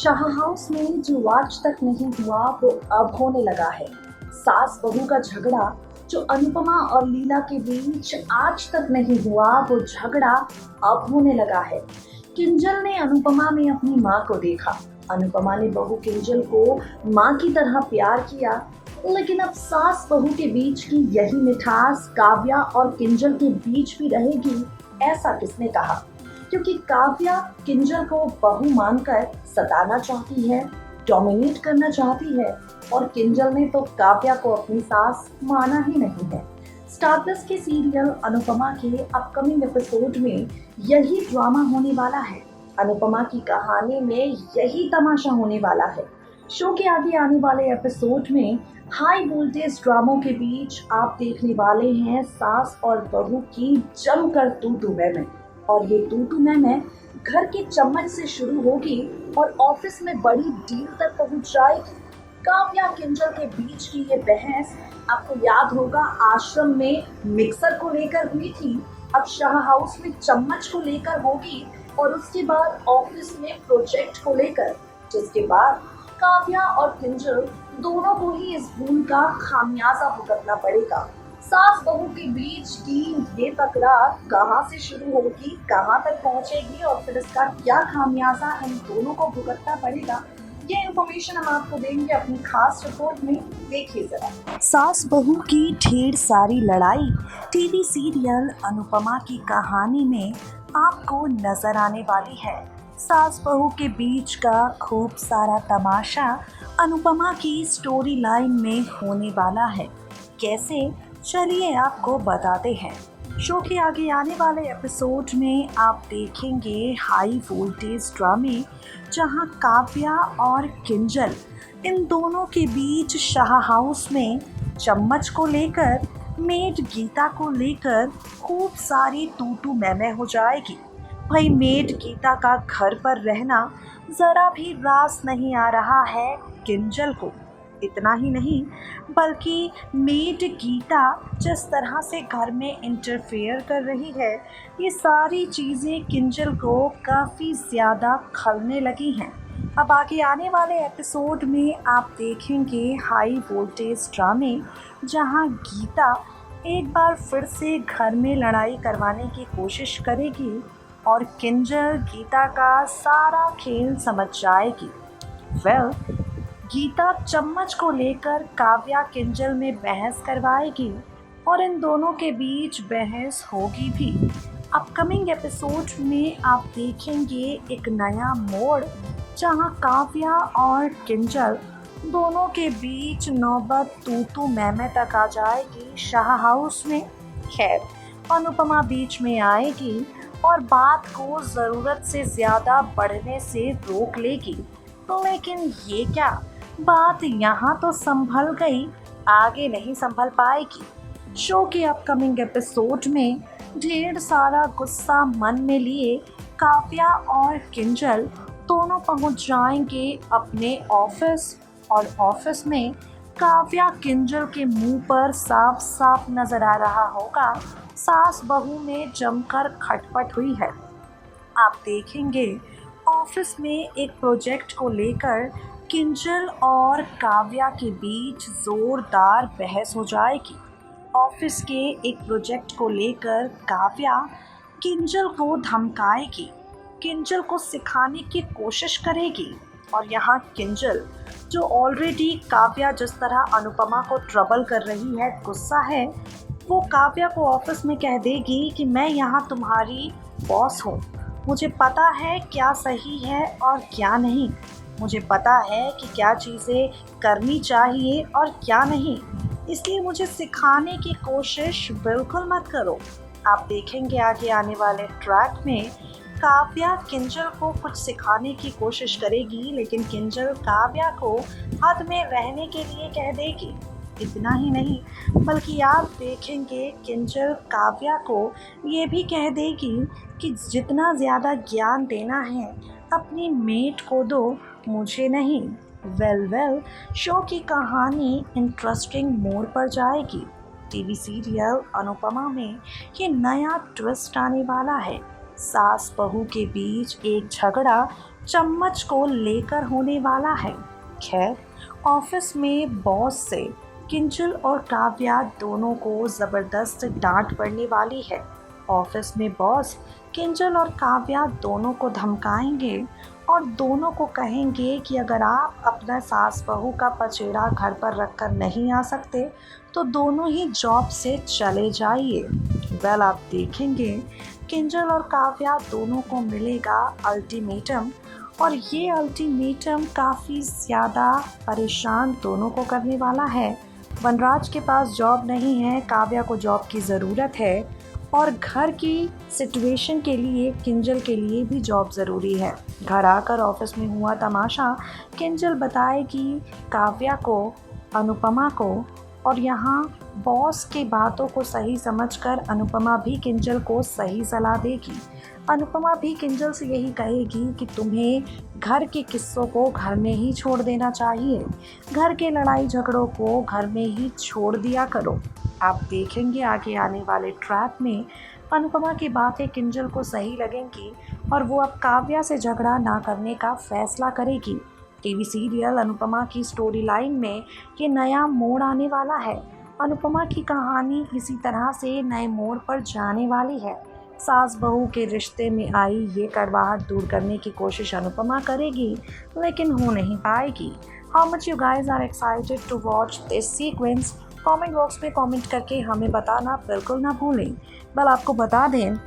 Shah house में जो आज तक नहीं हुआ वो अब होने लगा है। सास बहू का झगड़ा जो अनुपमा और लीला के बीच आज तक नहीं हुआ वो झगड़ा अब होने लगा है। किंजल ने अनुपमा में अपनी माँ को देखा। अनुपमा ने बहू किंजल को माँ की तरह प्यार किया। लेकिन अब सास बहू के बीच की यही मिठास काव्या और किंजल के बीच भी रहेगी, ऐसा किसने कहा? क्योंकि काव्या किंजल को बहू मानकर सताना चाहती है, डोमिनेट करना चाहती है, और किंजल ने तो काव्या को अपनी सास माना ही नहीं है। स्टार प्लस के सीरियल अनुपमा के अपकमिंग एपिसोड में यही ड्रामा होने वाला है। अनुपमा की कहानी में यही तमाशा होने वाला है। शो के आगे आने वाले एपिसोड में हाई वोल्टेज ड्रामों के बीच आप देखने वाले हैं सास और बहू की जमकर तू मैं। और ये तू मैं घर के चम्मच से शुरू होगी और ऑफिस में बड़ी डील तक पहुंच जाएगी। काव्या किंजल के बीच की ये बहस आपको याद होगा आश्रम में मिक्सर को लेकर हुई थी, अब शाह हाउस में चम्मच को लेकर होगी, और उसके बाद ऑफिस में प्रोजेक्ट को लेकर, जिसके बाद काव्या और किंजल दोनों को ही इस भूल का खामियाजा भुगतना पड़ेगा। सास बहू के बीच की ये तकरार कहाँ से शुरू होगी, कहाँ तक पहुँचेगी, और फिर इसका क्या खामियाजा इन दोनों को भुगतना पड़ेगा, ये इन्फॉर्मेशन हम आपको देंगे अपनी खास रिपोर्ट में। देखिए जरा। सास बहू की ढेर सारी लड़ाई टीवी सीरियल अनुपमा की कहानी में आपको नजर आने वाली है। सास बहू के बीच का खूब सारा तमाशा अनुपमा की स्टोरी लाइन में होने वाला है। कैसे, चलिए आपको बताते हैं। शो के आगे आने वाले एपिसोड में आप देखेंगे हाई वोल्टेज ड्रामे, जहां काव्या और किंजल इन दोनों के बीच शाह हाउस में चम्मच को लेकर, मेड गीता को लेकर खूब सारी तू मैं हो जाएगी। भाई मेड गीता का घर पर रहना ज़रा भी रास नहीं आ रहा है किंजल को। इतना ही नहीं बल्कि मेड गीता जिस तरह से घर में इंटरफेयर कर रही है, ये सारी चीज़ें किंजल को काफ़ी ज़्यादा खलने लगी हैं। अब आगे आने वाले एपिसोड में आप देखेंगे हाई वोल्टेज ड्रामे, जहां गीता एक बार फिर से घर में लड़ाई करवाने की कोशिश करेगी और किंजल गीता का सारा खेल समझ जाएगी। गीता चम्मच को लेकर काव्या किंजल में बहस करवाएगी और इन दोनों के बीच बहस होगी भी। अपकमिंग एपिसोड में आप देखेंगे एक नया मोड़, जहां काव्या और किंजल दोनों के बीच नौबत तू मैं तक आ जाएगी शाह हाउस में। खैर, अनुपमा बीच में आएगी और बात को ज़रूरत से ज़्यादा बढ़ने से रोक लेगी। लेकिन ये क्या, बात यहाँ तो संभल गई, आगे नहीं संभल पाएगी। शो के अपकमिंग एपिसोड में ढेर सारा गुस्सा मन में लिए काव्या और किंजल दोनों पहुँच जाएंगे अपने ऑफिस, और ऑफिस में काव्या किंजल के मुंह पर साफ साफ नजर आ रहा होगा सास बहू में जमकर खटपट हुई है। आप देखेंगे ऑफिस में एक प्रोजेक्ट को लेकर किंजल और काव्या के बीच जोरदार बहस हो जाएगी। ऑफिस के एक प्रोजेक्ट को लेकर काव्या किंजल को धमकाएगी, किंजल को सिखाने की कोशिश करेगी, और यहाँ किंजल जो ऑलरेडी काव्या जिस तरह अनुपमा को ट्रबल कर रही है, गुस्सा है, वो काव्या को ऑफिस में कह देगी कि मैं यहाँ तुम्हारी बॉस हूँ, मुझे पता है क्या सही है और क्या नहीं, मुझे पता है कि क्या चीज़ें करनी चाहिए और क्या नहीं, इसलिए मुझे सिखाने की कोशिश बिल्कुल मत करो। आप देखेंगे आगे आने वाले ट्रैक में काव्या किंजल को कुछ सिखाने की कोशिश करेगी, लेकिन किंजल काव्या को हद में रहने के लिए कह देगी। इतना ही नहीं बल्कि आप देखेंगे किंजल काव्या को ये भी कह देगी कि जितना ज़्यादा ज्ञान देना है अपनी मेट को दो, मुझे नहीं। वेल शो की कहानी इंटरेस्टिंग मोड़ पर जाएगी। टीवी सीरियल अनुपमा में ये नया ट्विस्ट आने वाला है। सास बहू के बीच एक झगड़ा चम्मच को लेकर होने वाला है। खैर, ऑफिस में बॉस से किंजल और काव्या दोनों को ज़बरदस्त डांट पड़ने वाली है। ऑफिस में बॉस किंजल और काव्या दोनों को धमकाएंगे और दोनों को कहेंगे कि अगर आप अपना सास बहू का पचेड़ा घर पर रखकर नहीं आ सकते तो दोनों ही जॉब से चले जाइए। वेल, आप देखेंगे किंजल और काव्या दोनों को मिलेगा अल्टीमेटम, और ये अल्टीमेटम काफ़ी ज़्यादा परेशान दोनों को करने वाला है। वनराज के पास जॉब नहीं है, काव्या को जॉब की ज़रूरत है, और घर की सिचुएशन के लिए किंजल के लिए भी जॉब ज़रूरी है। घर आकर ऑफिस में हुआ तमाशा किंजल बताएगी काव्या को, अनुपमा को, और यहाँ बॉस की बातों को सही समझकर अनुपमा भी किंजल को सही सलाह देगी। अनुपमा भी किंजल से यही कहेगी कि तुम्हें घर के किस्सों को घर में ही छोड़ देना चाहिए, घर के लड़ाई झगड़ों को घर में ही छोड़ दिया करो। आप देखेंगे आगे आने वाले ट्रैक में अनुपमा की बातें किंजल को सही लगेंगी और वो अब काव्या से झगड़ा ना करने का फैसला करेगी। टीवी सीरियल अनुपमा की स्टोरी लाइन में ये नया मोड़ आने वाला है। अनुपमा की कहानी इसी तरह से नए मोड़ पर जाने वाली है। सास बहू के रिश्ते में आई ये कड़वाहट दूर करने की कोशिश अनुपमा करेगी, लेकिन हो नहीं पाएगी। How much you guys are excited to watch this sequence? Comment box में कमेंट करके हमें बताना बिल्कुल ना भूलें। बल आपको बता दें,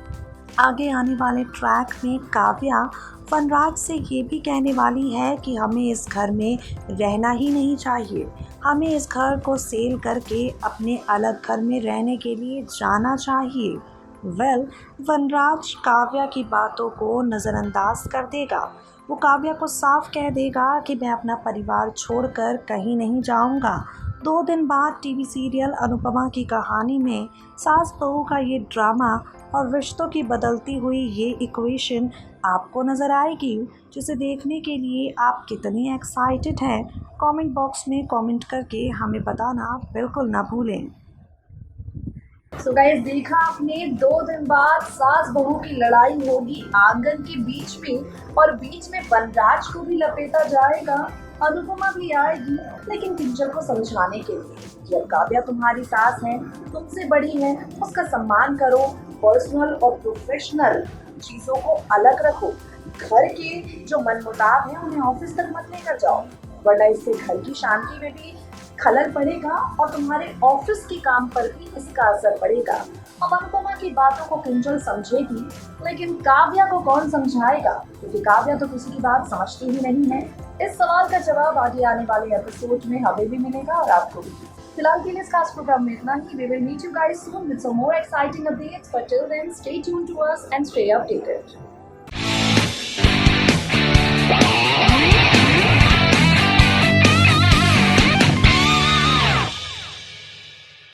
आगे आने वाले ट्रैक में काव्या वनराज से ये भी कहने वाली है कि हमें इस घर में रहना ही नहीं चाहिए, हमें इस घर को सेल करके अपने अलग घर में रहने के लिए जाना चाहिए। वेल, वनराज काव्या की बातों को नज़रअंदाज कर देगा। वो काव्या को साफ कह देगा कि मैं अपना परिवार छोड़कर कहीं नहीं जाऊंगा। 2 दिन बाद टीवी सीरियल अनुपमा की कहानी में सास बहू का ये ड्रामा और रिश्तों की बदलती हुई ये इक्वेशन आपको नज़र आएगी, जिसे देखने के लिए आप कितने एक्साइटेड हैं कमेंट बॉक्स में कमेंट करके हमें बताना बिल्कुल ना भूलें। तो गाइस, देखा आपने, 2 दिन बाद सास बहू की लड़ाई होगी आंगन के बीच में, और बीच में वनराज को भी लपेटा जाएगा। अनुपमा भी आएगी, लेकिन किंजल को समझाने के लिए कि काव्या तुम्हारी सास है, तुमसे बड़ी है, उसका सम्मान करो, पर्सनल और प्रोफेशनल चीजों को अलग रखो, घर के जो मनमुटाव है उन्हें ऑफिस तक मत लेकर जाओ, वरना इससे घर की शांति में भी खलल पड़ेगा और तुम्हारे ऑफिस के काम पर भी इसका असर पड़ेगा। अब अनुपमा की बातों को किंजल समझेगी, लेकिन काव्या को कौन समझाएगा, क्योंकि काव्या तो किसी की बात समझती ही नहीं है। इस सवाल का जवाब आगे आने वाले एपिसोड में हमें भी मिलेगा और आपको भी। फिलहाल के लिए इस खास प्रोग्राम में इतना ही। We will meet you guys soon with some more exciting updates, but till then stay tuned to us and stay updated.